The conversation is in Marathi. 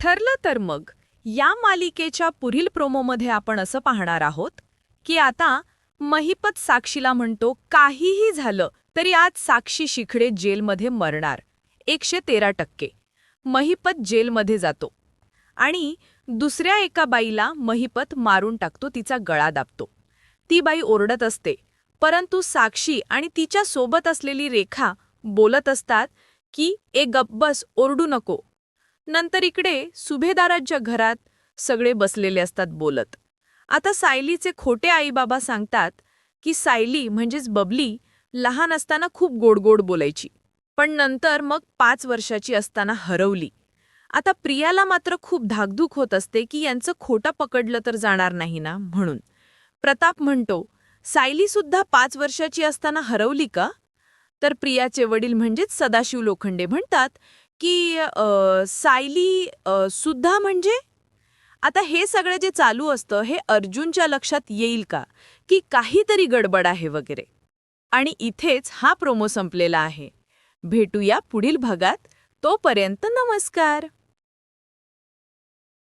ठरलं तर मग या मालिकेच्या पुढील प्रोमोमध्ये आपण असं पाहणार आहोत की आता महिपत साक्षीला म्हणतो काहीही झालं तरी आज साक्षी शिखडे जेलमध्ये मरणार 113%. महिपत जेलमध्ये जातो आणि दुसऱ्या एका बाईला महिपत मारून टाकतो, तिचा गळा दाबतो. ती बाई ओरडत असते, परंतु साक्षी आणि तिच्या सोबत असलेली रेखा बोलत असतात की गप्प बस, ओरडू नको. नंतर इकडे सुभेदाराच्या घरात सगळे बसलेले असतात बोलत. आता सायलीचे खोटे आईबाबा सांगतात की सायली म्हणजेच बबली लहान असताना खूप गोड बोलायची, पण नंतर मग 5 वर्षाची असताना हरवली. आता प्रियाला मात्र खूप धाकधूक होत असते की यांचं खोटं पकडलं तर जाणार नाही ना म्हणून. प्रताप म्हणतो, सायलीसुद्धा 5 वर्षाची असताना हरवली का? तर प्रियाचे वडील म्हणजेच सदाशिव लोखंडे म्हणतात की सायली सुद्धा म्हणजे? आता हे सगळं जे चालू असतं हे अर्जुनच्या लक्षात येईल का की काहीतरी गडबड आहे वगैरे. आणि इथेच हा प्रोमो संपलेला आहे. भेटूया पुढील भागात. तोपर्यंत नमस्कार.